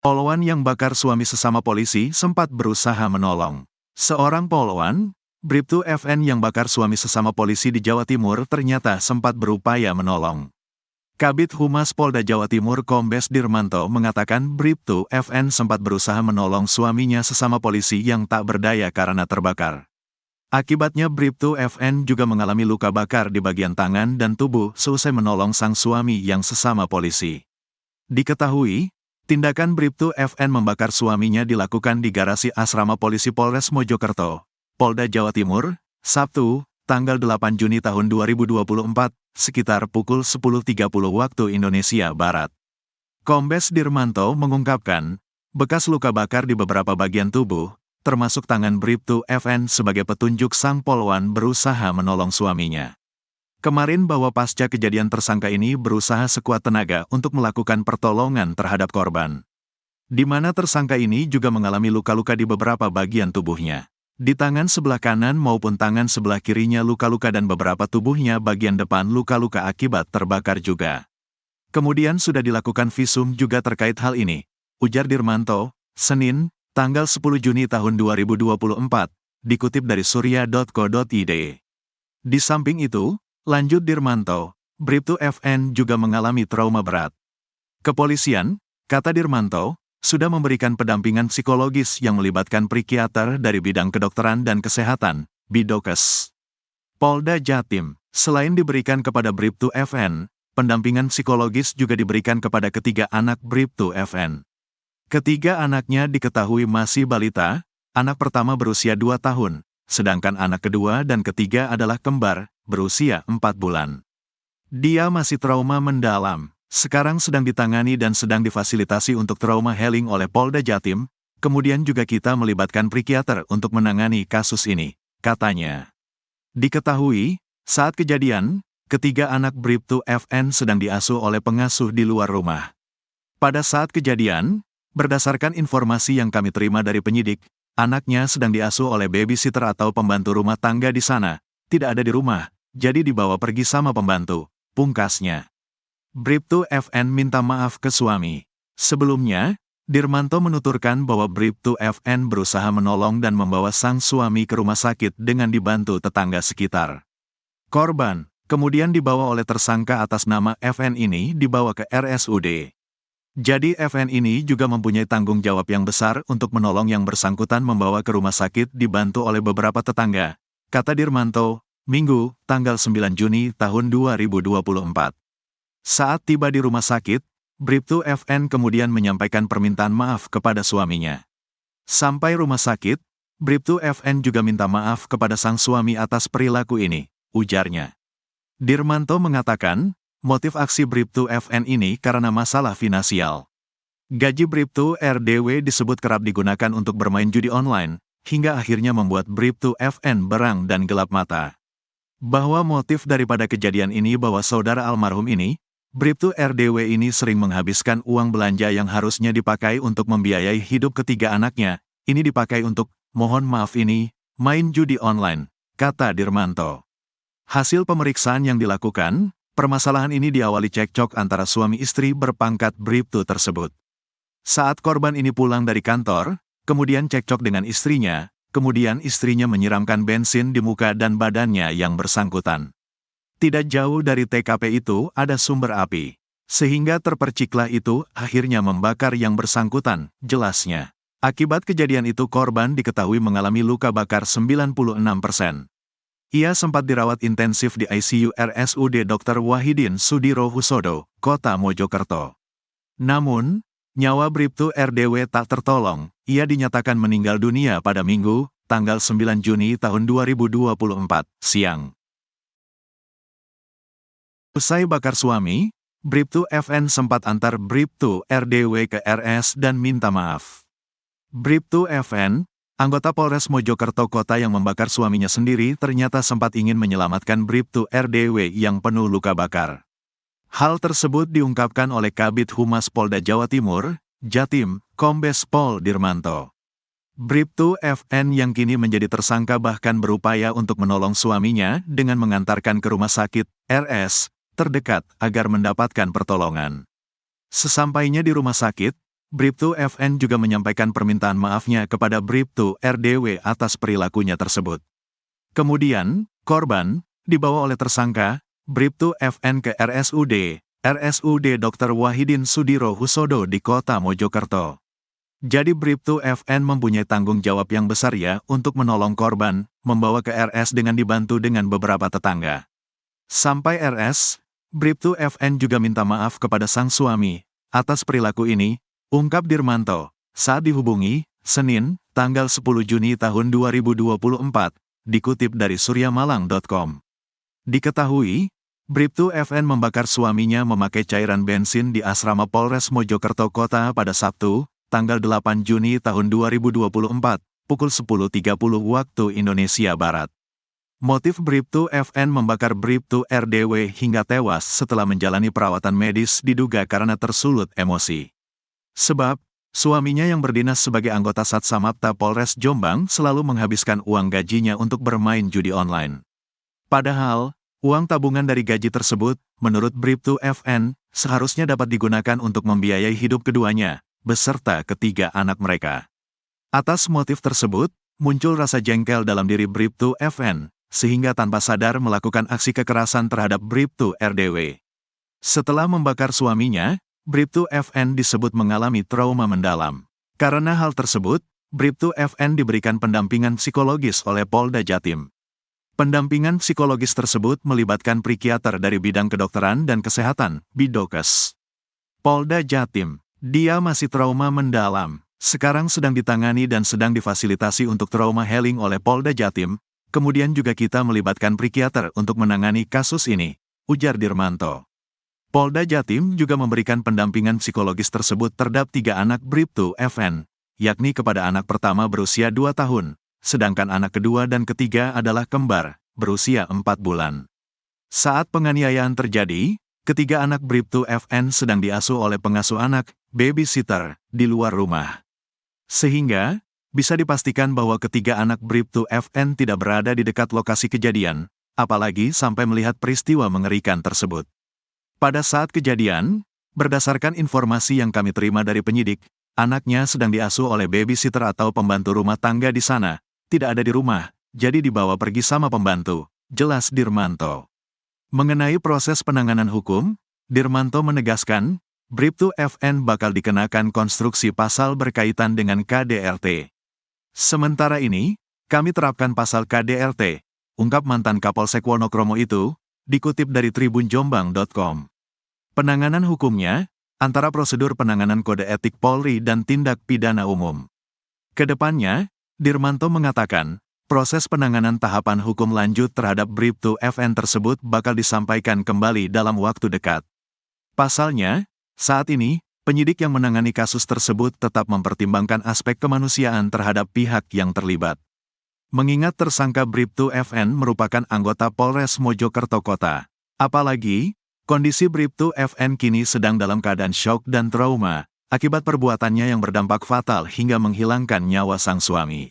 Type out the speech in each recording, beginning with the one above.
Polwan yang bakar suami sesama polisi sempat berusaha menolong. Seorang polwan, Bribtu FN yang bakar suami sesama polisi di Jawa Timur ternyata sempat berupaya menolong. Kabid Humas Polda Jawa Timur Kombes Dirmanto mengatakan Bribtu FN sempat berusaha menolong suaminya sesama polisi yang tak berdaya karena terbakar. Akibatnya Bribtu FN juga mengalami luka bakar di bagian tangan dan tubuh seusai menolong sang suami yang sesama polisi. Diketahui, tindakan Bribtu FN membakar suaminya dilakukan di garasi asrama polisi Polres Mojokerto, Polda Jawa Timur, Sabtu, tanggal 8 Juni tahun 2024, sekitar pukul 10.30 waktu Indonesia Barat. Kombes Dirmanto mengungkapkan, bekas luka bakar di beberapa bagian tubuh, termasuk tangan Bribtu FN sebagai petunjuk sang polwan berusaha menolong suaminya. Kemarin bahwa pasca kejadian tersangka ini berusaha sekuat tenaga untuk melakukan pertolongan terhadap korban. Di mana tersangka ini juga mengalami luka-luka di beberapa bagian tubuhnya. Di tangan sebelah kanan maupun tangan sebelah kirinya luka-luka dan beberapa tubuhnya bagian depan luka-luka akibat terbakar juga. Kemudian sudah dilakukan visum juga terkait hal ini, ujar Dirmanto, Senin, tanggal 10 Juni tahun 2024, dikutip dari surya.co.id. Di samping itu, lanjut Dirmanto, Bribtu FN juga mengalami trauma berat. Kepolisian, kata Dirmanto, sudah memberikan pendampingan psikologis yang melibatkan psikiater dari bidang kedokteran dan kesehatan, Bidokes. Polda Jatim, selain diberikan kepada Bribtu FN, pendampingan psikologis juga diberikan kepada ketiga anak Bribtu FN. Ketiga anaknya diketahui masih balita, anak pertama berusia 2 tahun, sedangkan anak kedua dan ketiga adalah kembar, berusia 4 bulan. Dia masih trauma mendalam. Sekarang sedang ditangani dan sedang difasilitasi untuk trauma healing oleh Polda Jatim, kemudian juga kita melibatkan psikiater untuk menangani kasus ini, katanya. Diketahui, saat kejadian, ketiga anak Bribtu FN sedang diasuh oleh pengasuh di luar rumah. Pada saat kejadian, berdasarkan informasi yang kami terima dari penyidik, anaknya sedang diasuh oleh babysitter atau pembantu rumah tangga di sana, tidak ada di rumah, jadi dibawa pergi sama pembantu, pungkasnya. Bribtu FN minta maaf ke suami. Sebelumnya, Dirmanto menuturkan bahwa Bribtu FN berusaha menolong dan membawa sang suami ke rumah sakit dengan dibantu tetangga sekitar. Korban, kemudian dibawa oleh tersangka atas nama FN ini dibawa ke RSUD. Jadi FN ini juga mempunyai tanggung jawab yang besar untuk menolong yang bersangkutan membawa ke rumah sakit dibantu oleh beberapa tetangga, kata Dirmanto, Minggu, tanggal 9 Juni tahun 2024. Saat tiba di rumah sakit, Bribtu FN kemudian menyampaikan permintaan maaf kepada suaminya. Sampai rumah sakit, Bribtu FN juga minta maaf kepada sang suami atas perilaku ini, ujarnya. Dirmanto mengatakan, motif aksi Bribtu FN ini karena masalah finansial. Gaji Bribtu RDW disebut kerap digunakan untuk bermain judi online, hingga akhirnya membuat Bribtu FN berang dan gelap mata. Bahwa motif daripada kejadian ini bahwa saudara almarhum ini, Bribtu RDW ini sering menghabiskan uang belanja yang harusnya dipakai untuk membiayai hidup ketiga anaknya, ini dipakai untuk, mohon maaf ini, main judi online, kata Dirmanto. Hasil pemeriksaan yang dilakukan, permasalahan ini diawali cekcok antara suami istri berpangkat Bribtu tersebut. Saat korban ini pulang dari kantor, kemudian cekcok dengan istrinya, kemudian istrinya menyiramkan bensin di muka dan badannya yang bersangkutan. Tidak jauh dari TKP itu ada sumber api, sehingga terperciklah itu akhirnya membakar yang bersangkutan, jelasnya. Akibat kejadian itu korban diketahui mengalami luka bakar 96%. Ia sempat dirawat intensif di ICU RSUD Dr. Wahidin Sudirohusodo, Kota Mojokerto. Namun, nyawa Bribtu RDW tak tertolong, ia dinyatakan meninggal dunia pada Minggu, tanggal 9 Juni tahun 2024, siang. Usai bakar suami, Bribtu FN sempat antar Bribtu RDW ke RS dan minta maaf. Bribtu FN, anggota Polres Mojokerto Kota yang membakar suaminya sendiri ternyata sempat ingin menyelamatkan Bribtu RDW yang penuh luka bakar. Hal tersebut diungkapkan oleh Kabid Humas Polda Jawa Timur, Jatim, Kombes Pol Dirmanto. Bribtu FN yang kini menjadi tersangka bahkan berupaya untuk menolong suaminya dengan mengantarkan ke rumah sakit, RS, terdekat agar mendapatkan pertolongan. Sesampainya di rumah sakit, Bribtu FN juga menyampaikan permintaan maafnya kepada Bribtu RDW atas perilakunya tersebut. Kemudian, korban dibawa oleh tersangka Bribtu FN ke RSUD Dr. Wahidin Sudiro Husodo di kota Mojokerto. Jadi Bribtu FN mempunyai tanggung jawab yang besar ya untuk menolong korban, membawa ke RS dengan dibantu dengan beberapa tetangga. Sampai RS, Bribtu FN juga minta maaf kepada sang suami atas perilaku ini, ungkap Dirmanto, saat dihubungi, Senin, tanggal 10 Juni tahun 2024, dikutip dari suryamalang.com. Diketahui, Bribtu FN membakar suaminya memakai cairan bensin di asrama Polres Mojokerto Kota pada Sabtu, tanggal 8 Juni tahun 2024, pukul 10.30 waktu Indonesia Barat. Motif Bribtu FN membakar Bribtu RDW hingga tewas setelah menjalani perawatan medis diduga karena tersulut emosi. Sebab, suaminya yang berdinas sebagai anggota Satsamapta Polres Jombang selalu menghabiskan uang gajinya untuk bermain judi online. Padahal, uang tabungan dari gaji tersebut, menurut Bribtu FN, seharusnya dapat digunakan untuk membiayai hidup keduanya, beserta ketiga anak mereka. Atas motif tersebut, muncul rasa jengkel dalam diri Bribtu FN, sehingga tanpa sadar melakukan aksi kekerasan terhadap Bribtu RDW. Setelah membakar suaminya, Bribtu FN disebut mengalami trauma mendalam. Karena hal tersebut, Bribtu FN diberikan pendampingan psikologis oleh Polda Jatim. Pendampingan psikologis tersebut melibatkan psikiater dari bidang kedokteran dan kesehatan, Bidokes. Polda Jatim, dia masih trauma mendalam. Sekarang sedang ditangani dan sedang difasilitasi untuk trauma healing oleh Polda Jatim, kemudian juga kita melibatkan psikiater untuk menangani kasus ini, ujar Dirmanto. Polda Jatim juga memberikan pendampingan psikologis tersebut terhadap 3 anak Bribtu FN, yakni kepada anak pertama berusia 2 tahun, sedangkan anak kedua dan ketiga adalah kembar, berusia 4 bulan. Saat penganiayaan terjadi, ketiga anak Bribtu FN sedang diasuh oleh pengasuh anak, babysitter, di luar rumah. Sehingga, bisa dipastikan bahwa ketiga anak Bribtu FN tidak berada di dekat lokasi kejadian, apalagi sampai melihat peristiwa mengerikan tersebut. Pada saat kejadian, berdasarkan informasi yang kami terima dari penyidik, anaknya sedang diasuh oleh babysitter atau pembantu rumah tangga di sana, tidak ada di rumah, jadi dibawa pergi sama pembantu, jelas Dirmanto. Mengenai proses penanganan hukum, Dirmanto menegaskan, Bribtu FN bakal dikenakan konstruksi pasal berkaitan dengan KDRT. Sementara ini, kami terapkan pasal KDRT, ungkap mantan Kapolsek Wonokromo itu, dikutip dari tribunjombang.com. Penanganan hukumnya, antara prosedur penanganan kode etik Polri dan tindak pidana umum. Kedepannya, Dirmanto mengatakan, proses penanganan tahapan hukum lanjut terhadap Bribtu FN tersebut bakal disampaikan kembali dalam waktu dekat. Pasalnya, saat ini, penyidik yang menangani kasus tersebut tetap mempertimbangkan aspek kemanusiaan terhadap pihak yang terlibat. Mengingat tersangka Bribtu FN merupakan anggota Polres Mojokerto Kota. Apalagi, kondisi Bribtu FN kini sedang dalam keadaan syok dan trauma, akibat perbuatannya yang berdampak fatal hingga menghilangkan nyawa sang suami.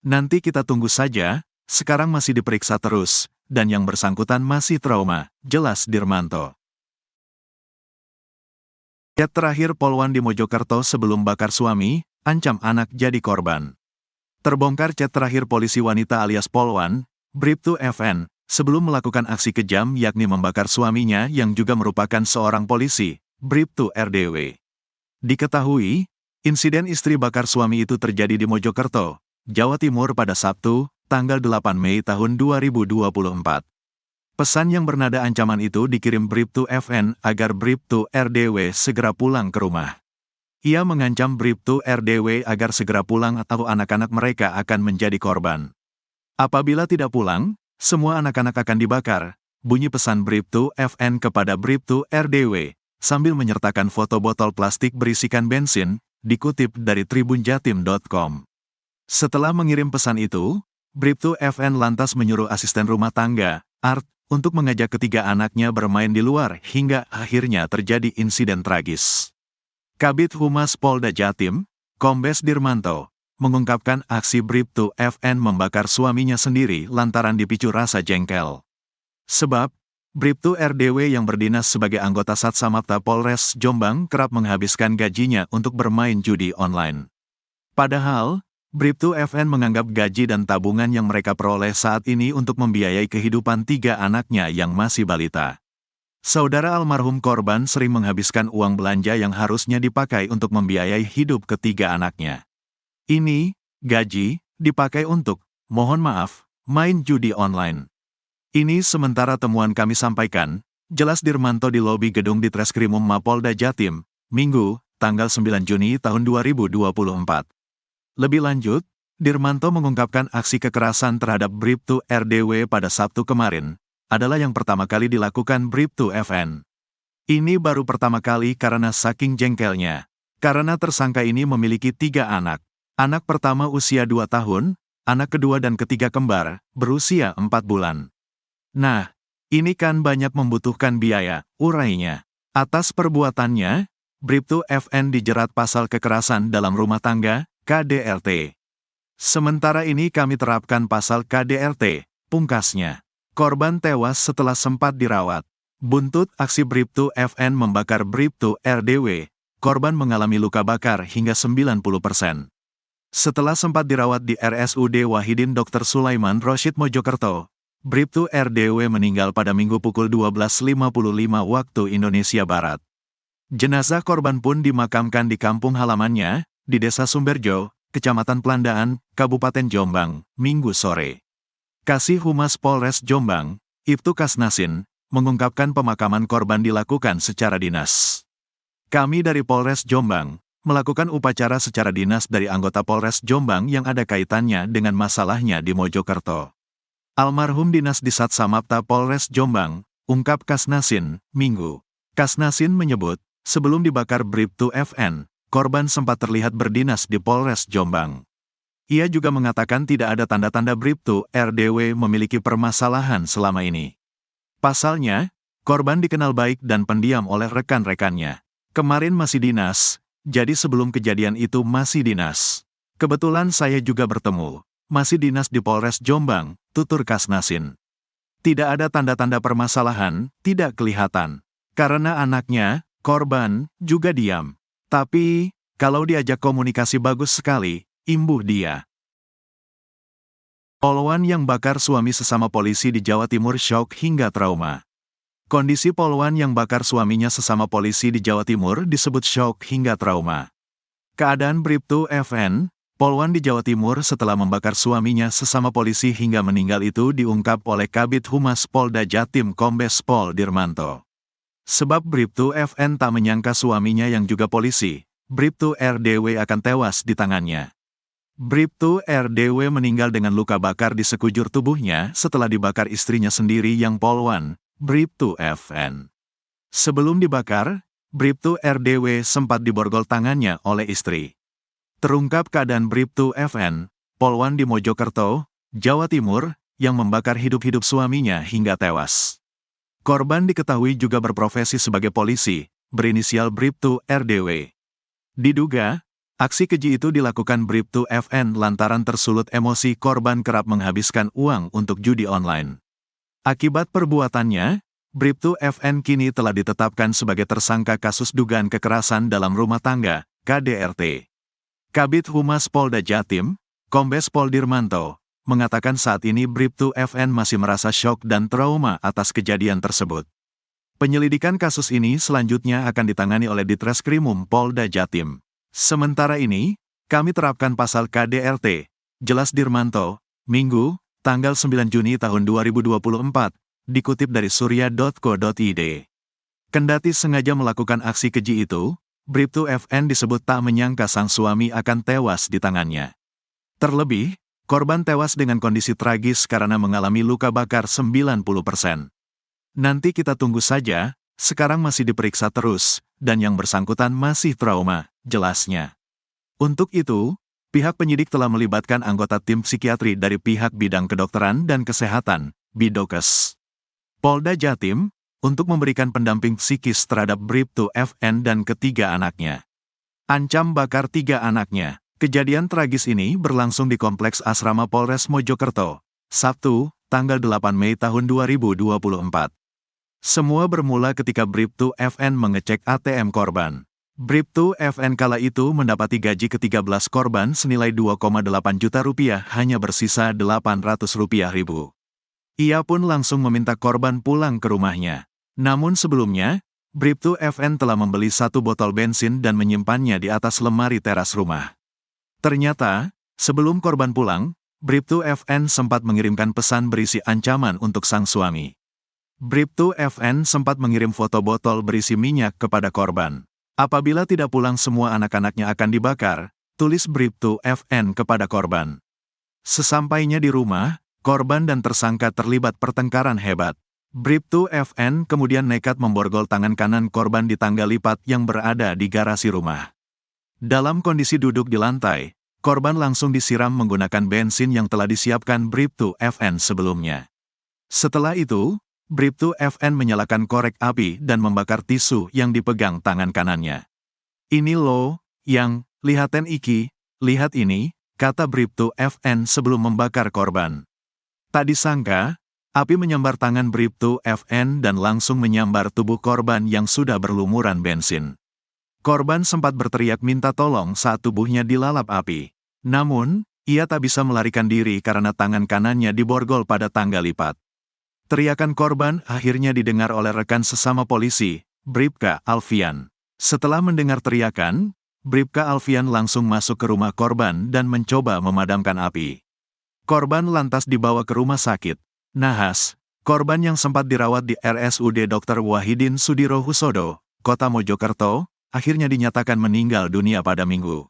Nanti kita tunggu saja, sekarang masih diperiksa terus, dan yang bersangkutan masih trauma, jelas Dirmanto. Chat terakhir Polwan di Mojokerto sebelum bakar suami, ancam anak jadi korban. Terbongkar chat terakhir polisi wanita alias Polwan, Bribtu FN, sebelum melakukan aksi kejam yakni membakar suaminya yang juga merupakan seorang polisi, Bribtu RDW. Diketahui, insiden istri bakar suami itu terjadi di Mojokerto, Jawa Timur pada Sabtu, tanggal 8 Mei tahun 2024. Pesan yang bernada ancaman itu dikirim Bribtu FN agar Bribtu RDW segera pulang ke rumah. Ia mengancam Bribtu RDW agar segera pulang atau anak-anak mereka akan menjadi korban. Apabila tidak pulang, semua anak-anak akan dibakar, bunyi pesan Bribtu FN kepada Bribtu RDW, sambil menyertakan foto botol plastik berisikan bensin, dikutip dari tribunjatim.com. Setelah mengirim pesan itu, Bribtu FN lantas menyuruh asisten rumah tangga, Art, untuk mengajak ketiga anaknya bermain di luar hingga akhirnya terjadi insiden tragis. Kabid Humas Polda Jatim, Kombes Dirmanto, mengungkapkan aksi Bribtu FN membakar suaminya sendiri lantaran dipicu rasa jengkel. Sebab, Bribtu RDW yang berdinas sebagai anggota Satsamapta Polres Jombang kerap menghabiskan gajinya untuk bermain judi online. Padahal, Bribtu FN menganggap gaji dan tabungan yang mereka peroleh saat ini untuk membiayai kehidupan 3 anaknya yang masih balita. Saudara almarhum korban sering menghabiskan uang belanja yang harusnya dipakai untuk membiayai hidup ketiga anaknya. Ini, gaji, dipakai untuk, mohon maaf, main judi online. Ini sementara temuan kami sampaikan, jelas Dirmanto di lobi gedung Ditreskrimum Mapolda Jatim, Minggu, tanggal 9 Juni tahun 2024. Lebih lanjut, Dirmanto mengungkapkan aksi kekerasan terhadap Bribtu RDW pada Sabtu kemarin, adalah yang pertama kali dilakukan Bribtu FN. Ini baru pertama kali karena saking jengkelnya. Karena tersangka ini memiliki 3 anak. Anak pertama usia 2 tahun, anak kedua dan ketiga kembar, berusia 4 bulan. Nah, ini kan banyak membutuhkan biaya, urainya. Atas perbuatannya, Bribtu FN dijerat pasal kekerasan dalam rumah tangga, KDRT. Sementara ini kami terapkan pasal KDRT, pungkasnya. Korban tewas setelah sempat dirawat. Buntut aksi Bribtu FN membakar Bribtu RDW, korban mengalami luka bakar hingga 90%. Setelah sempat dirawat di RSUD Wahidin Dr. Sulaiman Rosyid Mojokerto, Bribtu RDW meninggal pada Minggu pukul 12.55 waktu Indonesia Barat. Jenazah korban pun dimakamkan di kampung halamannya, di Desa Sumberjo, Kecamatan Pelandaan, Kabupaten Jombang, Minggu sore. Kasih Humas Polres Jombang, Ibtu Kasnasin, mengungkapkan pemakaman korban dilakukan secara dinas. Kami dari Polres Jombang, melakukan upacara secara dinas dari anggota Polres Jombang yang ada kaitannya dengan masalahnya di Mojokerto. Almarhum dinas di Satsamapta Polres Jombang, ungkap Kasnasin, Minggu. Kasnasin menyebut, sebelum dibakar Bribtu FN, korban sempat terlihat berdinas di Polres Jombang. Ia juga mengatakan tidak ada tanda-tanda Bribtu RDW memiliki permasalahan selama ini. Pasalnya, korban dikenal baik dan pendiam oleh rekan-rekannya. Kemarin masih dinas, jadi sebelum kejadian itu masih dinas. Kebetulan saya juga bertemu, masih dinas di Polres Jombang, tutur Kasnasin. Tidak ada tanda-tanda permasalahan, tidak kelihatan. Karena anaknya, korban, juga diam. Tapi, kalau diajak komunikasi bagus sekali, imbuh dia. Polwan yang bakar suami sesama polisi di Jawa Timur syok hingga trauma. Kondisi polwan yang bakar suaminya sesama polisi di Jawa Timur disebut syok hingga trauma. Keadaan Bribtu FN, polwan di Jawa Timur setelah membakar suaminya sesama polisi hingga meninggal itu diungkap oleh Kabid Humas Polda Jatim Kombes Pol Dirmanto. Sebab Bribtu FN tak menyangka suaminya yang juga polisi, Bribtu RDW akan tewas di tangannya. Bribtu RDW meninggal dengan luka bakar di sekujur tubuhnya setelah dibakar istrinya sendiri yang polwan, Bribtu FN. Sebelum dibakar, Bribtu RDW sempat diborgol tangannya oleh istri. Terungkap keadaan Bribtu FN, polwan di Mojokerto, Jawa Timur, yang membakar hidup-hidup suaminya hingga tewas. Korban diketahui juga berprofesi sebagai polisi, berinisial Bribtu RDW. Diduga, aksi keji itu dilakukan Bribtu FN lantaran tersulut emosi korban kerap menghabiskan uang untuk judi online. Akibat perbuatannya, Bribtu FN kini telah ditetapkan sebagai tersangka kasus dugaan kekerasan dalam rumah tangga, KDRT. Kabid Humas Polda Jatim, Kombes Pol Dirmanto, mengatakan saat ini Bribtu FN masih merasa syok dan trauma atas kejadian tersebut. Penyelidikan kasus ini selanjutnya akan ditangani oleh Ditreskrimum Polda Jatim. Sementara ini, kami terapkan pasal KDRT, jelas Dirmanto, Minggu, tanggal 9 Juni tahun 2024, dikutip dari surya.co.id. Kendati sengaja melakukan aksi keji itu, Bribtu FN disebut tak menyangka sang suami akan tewas di tangannya. Terlebih, korban tewas dengan kondisi tragis karena mengalami luka bakar 90%. Nanti kita tunggu saja, sekarang masih diperiksa terus, dan yang bersangkutan masih trauma, jelasnya. Untuk itu, pihak penyidik telah melibatkan anggota tim psikiatri dari pihak bidang kedokteran dan kesehatan, Bidokes, Polda Jatim, untuk memberikan pendamping psikis terhadap Bribtu FN dan ketiga anaknya. Ancam bakar 3 anaknya. Kejadian tragis ini berlangsung di Kompleks Asrama Polres Mojokerto, Sabtu, tanggal 8 Mei tahun 2024. Semua bermula ketika Bribtu FN mengecek ATM korban. Bribtu FN kala itu mendapati gaji ke-13 korban senilai 2,8 juta rupiah hanya bersisa 800 rupiah ribu. Ia pun langsung meminta korban pulang ke rumahnya. Namun sebelumnya, Bribtu FN telah membeli 1 botol bensin dan menyimpannya di atas lemari teras rumah. Ternyata, sebelum korban pulang, Bribtu FN sempat mengirimkan pesan berisi ancaman untuk sang suami. Bribtu FN sempat mengirim foto botol berisi minyak kepada korban. Apabila tidak pulang semua anak-anaknya akan dibakar, tulis Bribtu FN kepada korban. Sesampainya di rumah, korban dan tersangka terlibat pertengkaran hebat. Bribtu FN kemudian nekat memborgol tangan kanan korban di tangga lipat yang berada di garasi rumah. Dalam kondisi duduk di lantai, korban langsung disiram menggunakan bensin yang telah disiapkan Bribtu FN sebelumnya. Setelah itu, Bribtu FN menyalakan korek api dan membakar tisu yang dipegang tangan kanannya. "Ini loh, yang, lihaten iki, lihat ini," kata Bribtu FN sebelum membakar korban. Tak disangka, api menyambar tangan Bribtu FN dan langsung menyambar tubuh korban yang sudah berlumuran bensin. Korban sempat berteriak minta tolong saat tubuhnya dilalap api. Namun, ia tak bisa melarikan diri karena tangan kanannya diborgol pada tangga lipat. Teriakan korban akhirnya didengar oleh rekan sesama polisi, Bribka Alfian. Setelah mendengar teriakan, Bribka Alfian langsung masuk ke rumah korban dan mencoba memadamkan api. Korban lantas dibawa ke rumah sakit. Nahas, korban yang sempat dirawat di RSUD Dr. Wahidin Sudirohusodo, Kota Mojokerto, akhirnya dinyatakan meninggal dunia pada Minggu.